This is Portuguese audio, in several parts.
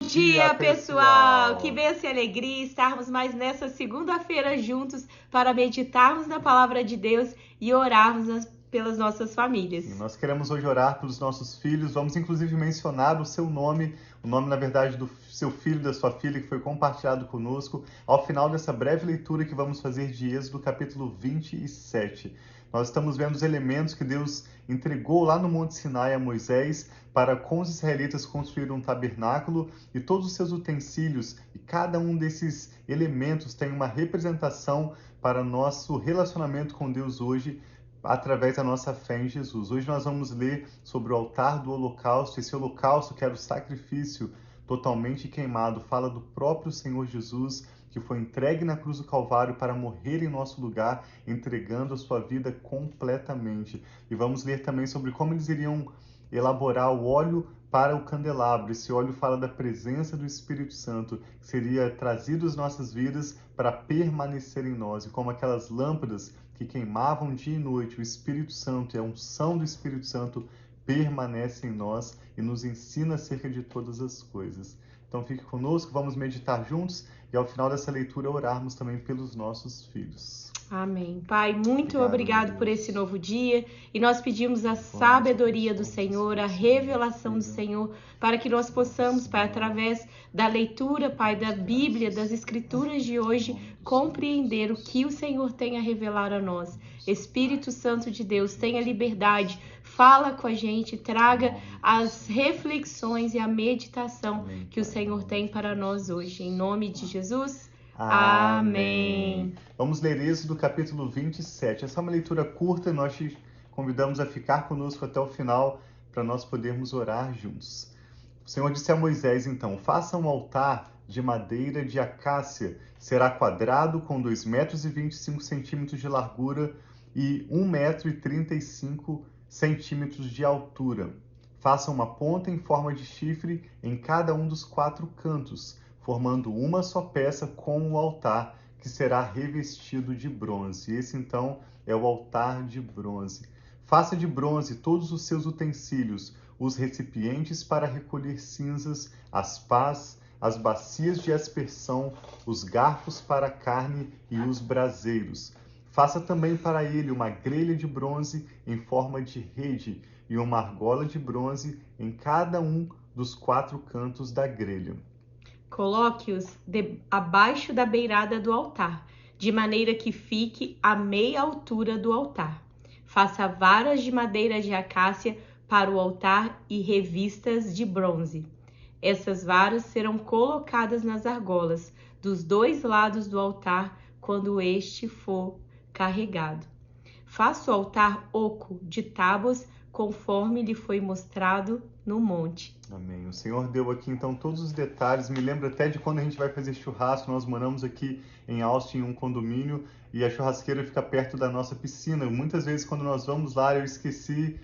dia, pessoal! Que bênção e alegria estarmos mais nessa segunda-feira juntos para meditarmos na palavra de Deus e orarmos pelas nossas famílias. Sim, nós queremos hoje orar pelos nossos filhos, vamos inclusive mencionar o seu nome, o nome, na verdade, do seu filho, da sua filha, que foi compartilhado conosco, ao final dessa breve leitura que vamos fazer de Êxodo, capítulo 27. Nós estamos vendo os elementos que Deus entregou lá no Monte Sinai a Moisés para com os israelitas construir um tabernáculo e todos os seus utensílios, e cada um desses elementos tem uma representação para nosso relacionamento com Deus hoje, através da nossa fé em Jesus. Hoje nós vamos ler sobre o altar do holocausto. Esse holocausto, que era o sacrifício totalmente queimado, fala do próprio Senhor Jesus, que foi entregue na cruz do Calvário para morrer em nosso lugar, entregando a sua vida completamente. E vamos ler também sobre como eles iriam elaborar o óleo para o candelabro. Esse óleo fala da presença do Espírito Santo, que seria trazido às nossas vidas para permanecer em nós. E como aquelas lâmpadas que queimavam dia e noite, o Espírito Santo e a unção do Espírito Santo permanece em nós e nos ensina acerca de todas as coisas. Então fique conosco, vamos meditar juntos e ao final dessa leitura orarmos também pelos nossos filhos. Amém. Pai, muito obrigado por esse novo dia e nós pedimos a sabedoria do Senhor, a revelação do Senhor, para que nós possamos, Pai, através da leitura, Pai, da Bíblia, das Escrituras de hoje, compreender o que o Senhor tem a revelar a nós. Espírito Santo de Deus, tenha liberdade, fala com a gente, traga as reflexões e a meditação que o Senhor tem para nós hoje. Em nome de Jesus. Amém. Vamos ler Êxodo capítulo 27. Essa é uma leitura curta, nós te convidamos a ficar conosco até o final para nós podermos orar juntos. O Senhor disse a Moisés, então, faça um altar de madeira de acácia, será quadrado com 2,25 metros de largura e 1,35 metros de altura. Faça uma ponta em forma de chifre em cada um dos 4 cantos, formando uma só peça com o altar, que será revestido de bronze. Esse, então, é o altar de bronze. Faça de bronze todos os seus utensílios, os recipientes para recolher cinzas, as pás, as bacias de aspersão, os garfos para a carne e os braseiros. Faça também para ele uma grelha de bronze em forma de rede e uma argola de bronze em cada um dos 4 cantos da grelha. Coloque-os abaixo da beirada do altar, de maneira que fique à meia altura do altar. Faça varas de madeira de acácia para o altar e revistas de bronze. Essas varas serão colocadas nas argolas dos 2 lados do altar quando este for carregado. Faça o altar oco de tábuas conforme lhe foi mostrado no monte. Amém. O Senhor deu aqui então todos os detalhes. Me lembra até de quando a gente vai fazer churrasco. Nós moramos aqui em Austin, em um condomínio, e a churrasqueira fica perto da nossa piscina. Muitas vezes quando nós vamos lá, eu esqueci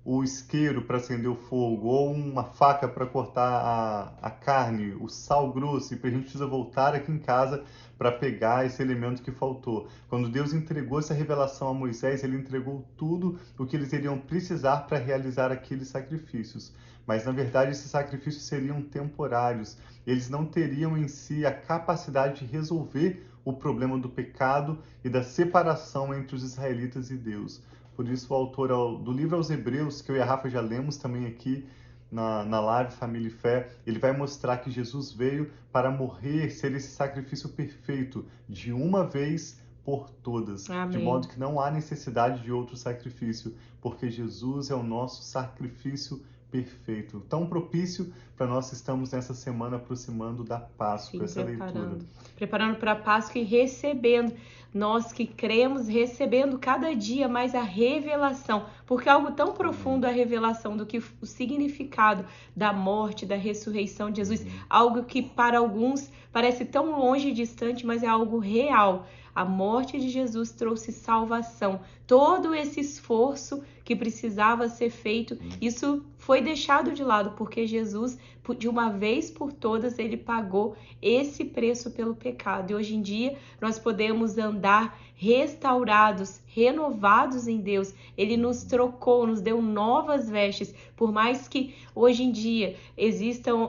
o isqueiro para acender o fogo, ou uma faca para cortar a carne, o sal grosso, e a gente precisa voltar aqui em casa para pegar esse elemento que faltou. Quando Deus entregou essa revelação a Moisés, ele entregou tudo o que eles iriam precisar para realizar aqueles sacrifícios. Mas, na verdade, esses sacrifícios seriam temporários. Eles não teriam em si a capacidade de resolver o problema do pecado e da separação entre os israelitas e Deus. Por isso, o autor do livro aos Hebreus, que eu e a Rafa já lemos também aqui na live Família e Fé, ele vai mostrar que Jesus veio para morrer, ser esse sacrifício perfeito, de uma vez por todas. Amém. De modo que não há necessidade de outro sacrifício, porque Jesus é o nosso sacrifício perfeito, tão propício para nós estamos nessa semana aproximando da Páscoa. Sim, essa leitura. Preparando para a Páscoa e recebendo, nós que cremos, recebendo cada dia mais a revelação, porque é algo tão profundo a revelação do que o significado da morte, da ressurreição de Jesus, algo que para alguns parece tão longe e distante, mas é algo real. A morte de Jesus trouxe salvação, todo esse esforço que precisava ser feito, isso foi deixado de lado, porque Jesus, de uma vez por todas, ele pagou esse preço pelo pecado. E hoje em dia nós podemos andar restaurados, renovados em Deus. Ele nos trocou, nos deu novas vestes. Por mais que hoje em dia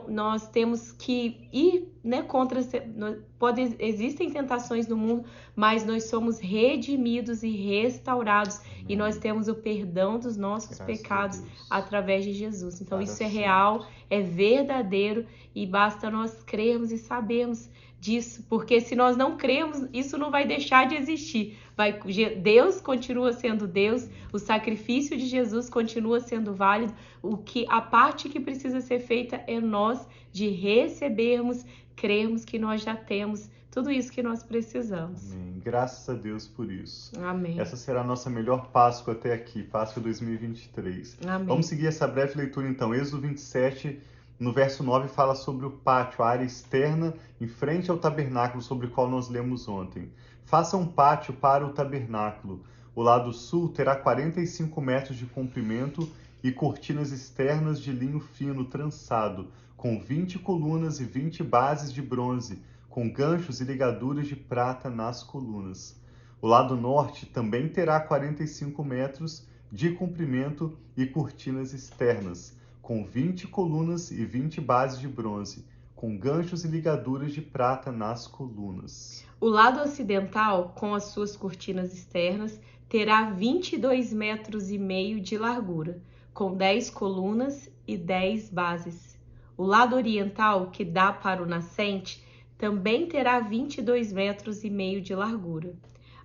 nós temos que ir, né, existem tentações no mundo, mas nós somos redimidos e restaurados. Amém. E nós temos o perdão dos nossos pecados através de Jesus. Então isso é real, é verdadeiro e basta nós crermos e sabermos disso, porque se nós não cremos, isso não vai deixar de existir. Deus continua sendo Deus, o sacrifício de Jesus continua sendo válido. A parte que precisa ser feita é nós de recebermos, crermos que nós já temos tudo isso que nós precisamos. Amém. Graças a Deus por isso. Amém. Essa será a nossa melhor Páscoa até aqui, Páscoa 2023. Amém. Vamos seguir essa breve leitura então. Êxodo 27, no verso 9, fala sobre o pátio, a área externa em frente ao tabernáculo, sobre o qual nós lemos ontem. Faça um pátio para o tabernáculo. O lado sul terá 45 metros de comprimento e cortinas externas de linho fino trançado, com 20 colunas e 20 bases de bronze, com ganchos e ligaduras de prata nas colunas. O lado norte também terá 45 metros de comprimento e cortinas externas, com 20 colunas e 20 bases de bronze, com ganchos e ligaduras de prata nas colunas. O lado ocidental, com as suas cortinas externas, terá 22 metros e meio de largura, com 10 colunas e 10 bases. O lado oriental, que dá para o nascente, também terá 22 metros e meio de largura.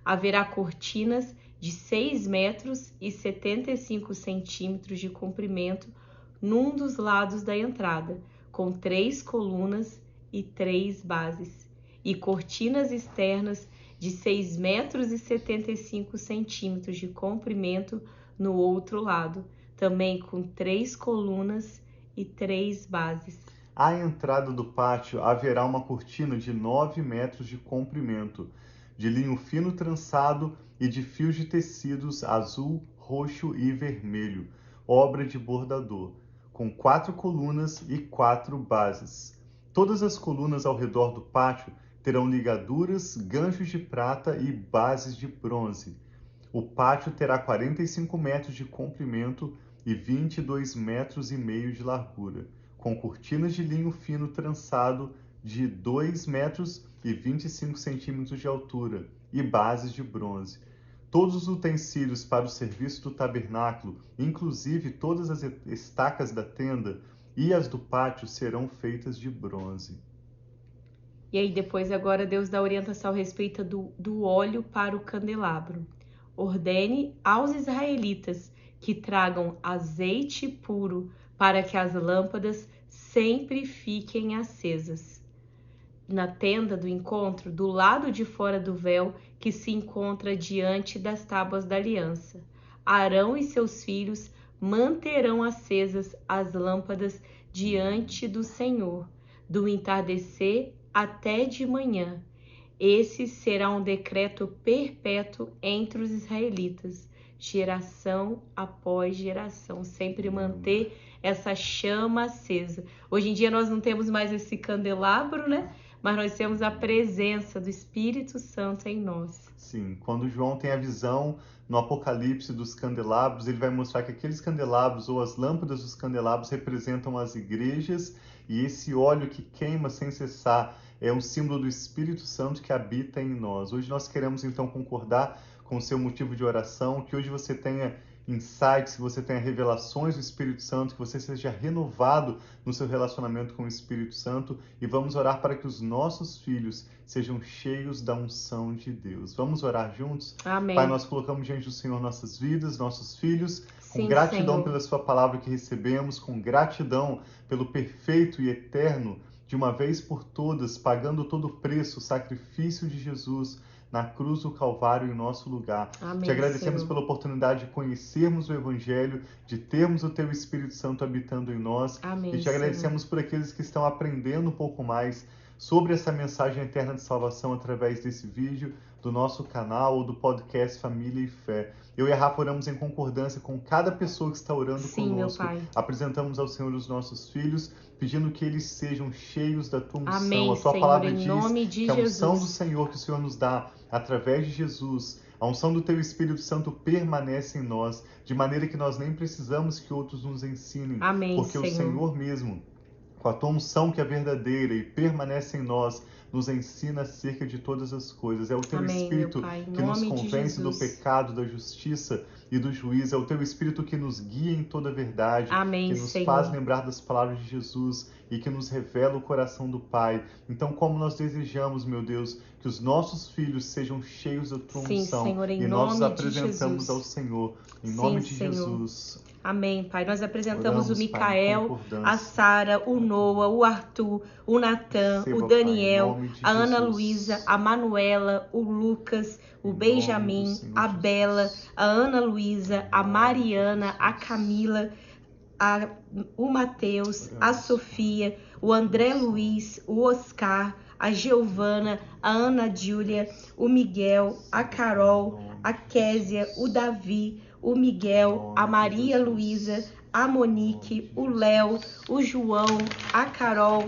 Haverá cortinas de 6 metros e 75 centímetros de comprimento num dos lados da entrada, com 3 colunas e 3 bases, e cortinas externas de 6 metros e 75 centímetros de comprimento no outro lado, também com 3 colunas e 3 bases. À entrada do pátio haverá uma cortina de 9 metros de comprimento, de linho fino trançado e de fios de tecidos azul, roxo e vermelho, obra de bordador, com 4 colunas e 4 bases. Todas as colunas ao redor do pátio terão ligaduras, ganchos de prata e bases de bronze. O pátio terá 45 metros de comprimento e 22 metros e meio de largura, com cortinas de linho fino trançado de 2 metros e 25 centímetros de altura e bases de bronze. Todos os utensílios para o serviço do tabernáculo, inclusive todas as estacas da tenda e as do pátio, serão feitas de bronze. E aí depois agora Deus dá orientação a respeito do óleo para o candelabro. Ordene aos israelitas que tragam azeite puro para que as lâmpadas sempre fiquem acesas. Na tenda do encontro, do lado de fora do véu que se encontra diante das tábuas da aliança, Arão e seus filhos manterão acesas as lâmpadas diante do Senhor, do entardecer até de manhã. Esse será um decreto perpétuo entre os israelitas, geração após geração, sempre manter essa chama acesa. Hoje em dia nós não temos mais esse candelabro, né? Mas nós temos a presença do Espírito Santo em nós. Sim, quando João tem a visão no Apocalipse dos candelabros, ele vai mostrar que aqueles candelabros ou as lâmpadas dos candelabros representam as igrejas, e esse óleo que queima sem cessar é um símbolo do Espírito Santo que habita em nós. Hoje nós queremos então concordar com o seu motivo de oração, que hoje você tenha insights, que você tenha revelações do Espírito Santo, que você seja renovado no seu relacionamento com o Espírito Santo, e vamos orar para que os nossos filhos sejam cheios da unção de Deus. Vamos orar juntos? Amém. Pai, nós colocamos diante do Senhor nossas vidas, nossos filhos, com Sim, gratidão Senhor, pela sua palavra que recebemos, com gratidão pelo perfeito e eterno, de uma vez por todas, pagando todo o preço, o sacrifício de Jesus na cruz do Calvário em nosso lugar. Amém, Te agradecemos Senhor, pela oportunidade de conhecermos o Evangelho, de termos o Teu Espírito Santo habitando em nós. Amém, E te agradecemos por aqueles que estão aprendendo um pouco mais sobre essa mensagem eterna de salvação através desse vídeo, do nosso canal ou do podcast Família e Fé. Eu e a Rafa oramos em concordância com cada pessoa que está orando Sim, conosco. meu Pai. Apresentamos ao Senhor os nossos filhos, pedindo que eles sejam cheios da tua unção. Amém, A tua Senhor, palavra em diz nome de que a unção Jesus. do Senhor que o Senhor nos dá através de Jesus, a unção do teu Espírito Santo permanece em nós, de maneira que nós nem precisamos que outros nos ensinem. Amém, Porque Senhor. o Senhor mesmo, com a tua unção que é verdadeira e permanece em nós, nos ensina acerca de todas as coisas. É o teu Amém, Espírito meu Pai, em que nos nome de convence do Jesus. pecado, da justiça e do juízo. É o teu Espírito que nos guia em toda a verdade, Amém, que nos Senhor. faz lembrar das palavras de Jesus e que nos revela o coração do Pai. Então, como nós desejamos, meu Deus, que os nossos filhos sejam cheios da tua Sim, unção, Senhor, em e nós os nome de apresentamos Jesus. ao Senhor, em Sim, nome de Senhor. Jesus. Amém, Pai. Nós apresentamos Oramos, o Pai, em Micael, concordância. a Sara, o Noah, o Arthur, o Natan, Receba, o Pai, em Daniel, nome de a Ana Jesus. Luísa, a Manuela, o Lucas, o Em nome do Benjamin, Senhor a Jesus. Bela, a Ana Luísa, a Mariana, a Camila, o Mateus, a Sofia, o André Luiz, o Oscar, a Giovana, a Ana Júlia, o Miguel, a Carol, a Késia, o Davi, o Miguel, a Maria Luísa, a Monique, o Léo, o João, a Carol.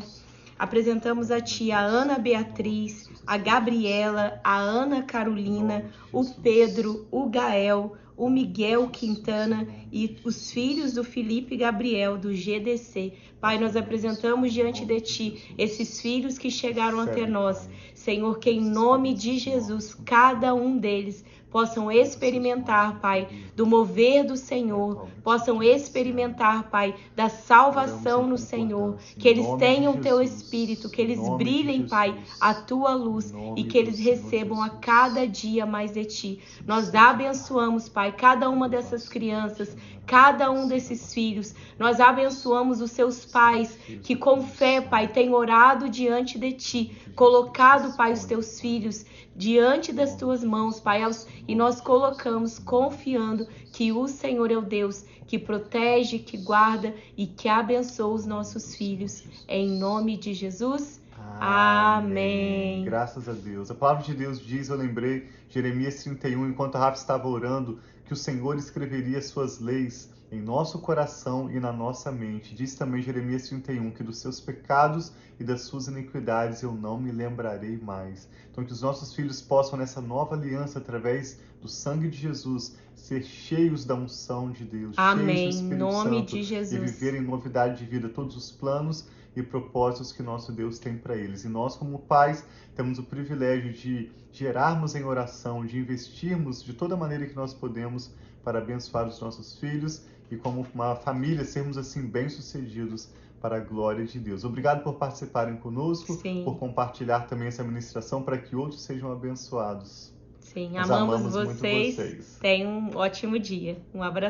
Apresentamos a ti a Ana Beatriz, a Gabriela, a Ana Carolina, o Pedro, o Gael, o Miguel Quintana e os filhos do Felipe Gabriel, do GDC. Pai, nós apresentamos diante de ti esses filhos que chegaram até nós. Senhor, que em nome de Jesus, cada um deles possam experimentar, Pai, do mover do Senhor, possam experimentar, Pai, da salvação no Senhor, que eles tenham teu Espírito, que eles brilhem, Pai, a tua luz e que eles recebam a cada dia mais de ti. Nós abençoamos, Pai, cada uma dessas crianças, cada um desses filhos. Nós abençoamos os seus pais que com fé, Pai, têm orado diante de ti, colocado, Pai, os teus filhos diante das tuas mãos, Pai, e nós colocamos confiando que o Senhor é o Deus que protege, que guarda e que abençoa os nossos filhos. Em nome de Jesus. Amém. Graças a Deus. A palavra de Deus diz, eu lembrei, Jeremias 31, enquanto a Rafa estava orando, que o Senhor escreveria suas leis em nosso coração e na nossa mente. Diz também Jeremias 31, que dos seus pecados e das suas iniquidades eu não me lembrarei mais. Então que os nossos filhos possam, nessa nova aliança, através do sangue de Jesus, ser cheios da unção de Deus, Amém. cheios do Espírito Nome Santo, de Jesus. e viverem novidade de vida, todos os planos e propósitos que nosso Deus tem para eles. E nós, como pais, temos o privilégio de gerarmos em oração, de investirmos de toda maneira que nós podemos para abençoar os nossos filhos e, como uma família, sermos assim bem-sucedidos para a glória de Deus. Obrigado por participarem conosco, Sim. por compartilhar também essa ministração para que outros sejam abençoados. Sim, Nós amamos amamos muito vocês. vocês. Tenham um ótimo dia. Um abraço.